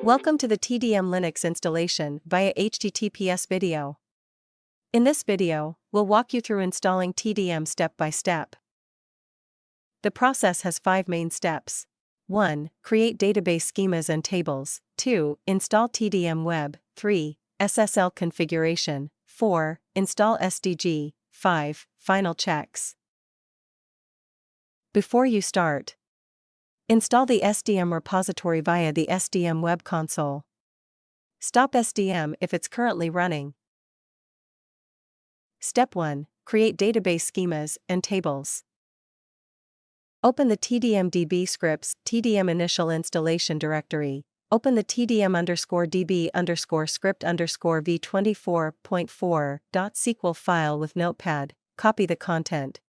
Welcome to the TDM Linux installation via HTTPS video. In this video, we'll walk you through installing TDM step by step. The process has 5 main steps. 1. Create database schemas and tables. 2. Install TDM Web. 3. SSL configuration. 4. Install SDG. 5. Final checks. Before you start, install the SDM repository via the SDM web console. Stop SDM if it's currently running. Step 1. Create database schemas and tables. Open the TDM-DB scripts TDM initial installation directory. Open the TDM_DB_script_v24.4.SQL file with Notepad. Copy the content.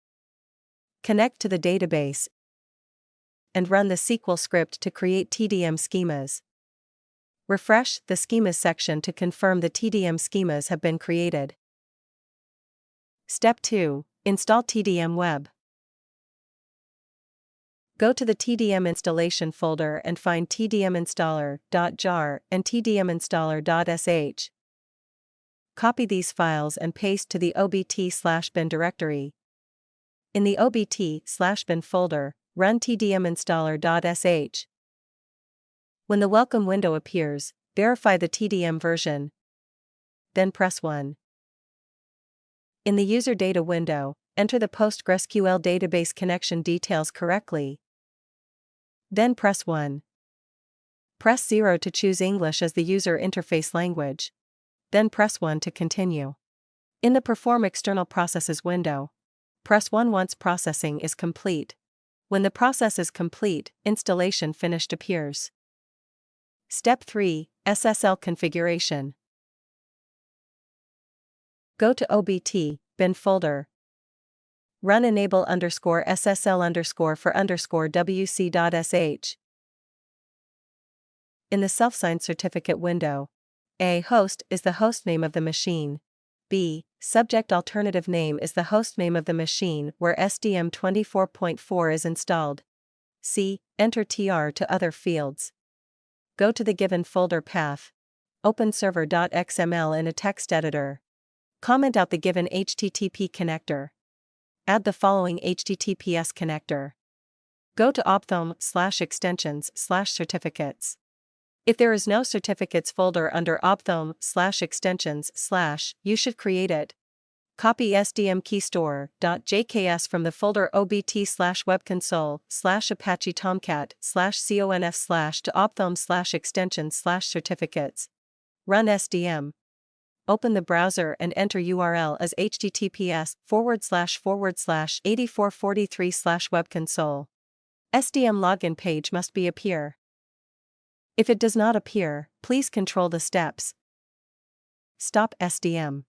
Connect to the database and run the SQL script to create TDM schemas. Refresh the schemas section to confirm the TDM schemas have been created. Step 2. Install TDM Web. Go to the TDM installation folder and find tdminstaller.jar and tdminstaller.sh. Copy these files and paste to the obt/bin directory. In the obt/bin folder, run tdminstaller.sh. When the welcome window appears, verify the TDM version. Then press 1. In the user data window, enter the PostgreSQL database connection details correctly. Then press 1. Press 0 to choose English as the user interface language. Then press 1 to continue. In the Perform External Processes window, press 1 once processing is complete. When the process is complete, installation finished appears. Step 3. SSL configuration. Go to obt/bin folder. Run enable_SSL_for_wc.sh. In the self-signed certificate window, A. Host is the hostname of the machine. B. Subject alternative name is the hostname of the machine where SDM 24.4 is installed. C. Enter TR to other fields. Go to the given folder path. Open server.xml in a text editor. Comment out the given HTTP connector. Add the following HTTPS connector. Go to opthome/extensions/certificates. If there is no certificates folder under opthome/extensions/, you should create it. Copy sdmkeystore.jks from the folder obt/webconsole/apache tomcat/conf/ to opthome/extensions/certificates. Run SDM. Open the browser and enter URL as https://8443/webconsole. SDM login page must appear. If it does not appear, please control the steps. Stop SDM.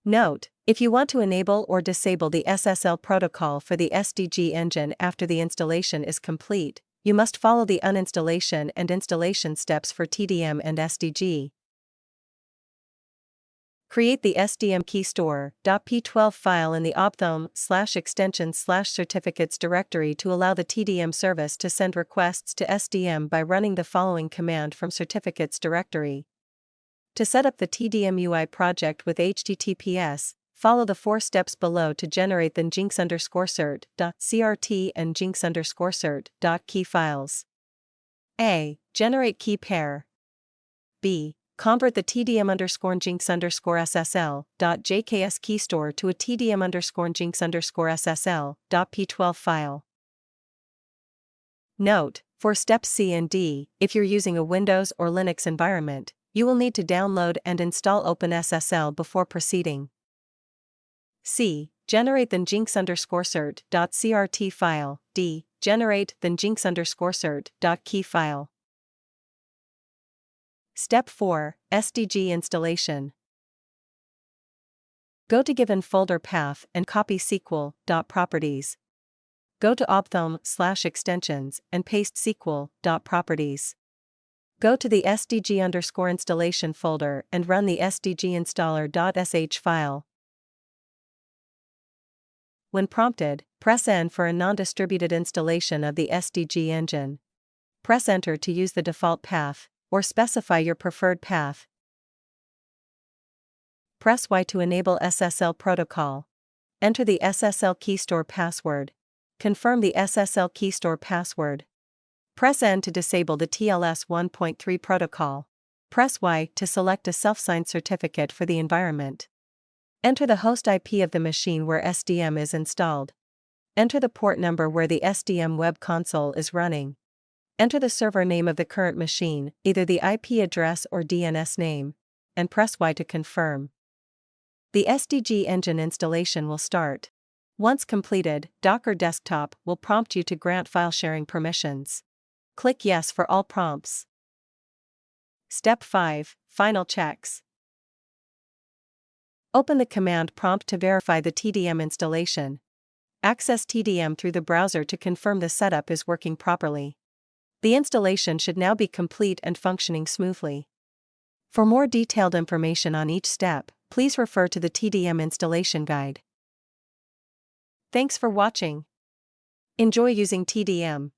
Note: if you want to enable or disable the SSL protocol for the SDG engine after the installation is complete, you must follow the uninstallation and installation steps for TDM and SDG. Create the sdmkeystore.p12 file in the opthome/extensions/certificates directory to allow the TDM service to send requests to SDM by running the following command from certificates directory. To set up the TDM UI project with HTTPS, follow the 4 steps below to generate the jinx_cert.crt and jinx_cert.key files. A. Generate key pair. B. Convert the TDM_jinx_SSL.jks keystore to a TDM_jinx_SSL.p12 file. Note: for steps C and D, if you're using a Windows or Linux environment, you will need to download and install OpenSSL before proceeding. C. Generate the jinx_cert.crt file. D. Generate the jinx_cert.key file. Step 4. SDG installation. Go to given folder path and copy SQL.properties. Go to opthome/extensions and paste SQL.properties. Go to the SDG_installation folder and run the sdginstaller.sh file. When prompted, press N for a non-distributed installation of the SDG engine. Press Enter to use the default path, or specify your preferred path. Press Y to enable SSL protocol. Enter the SSL key store password. Confirm the SSL key store password. Press N to disable the TLS 1.3 protocol. Press Y to select a self-signed certificate for the environment. Enter the host IP of the machine where SDM is installed. Enter the port number where the SDM web console is running. Enter the server name of the current machine, either the IP address or DNS name, and press Y to confirm. The SDG engine installation will start. Once completed, Docker Desktop will prompt you to grant file sharing permissions. Click Yes for all prompts. Step 5. Final checks. Open the command prompt to verify the TDM installation. Access TDM through the browser to confirm the setup is working properly. The installation should now be complete and functioning smoothly. For more detailed information on each step, please refer to the TDM installation guide. Thanks for watching. Enjoy using TDM.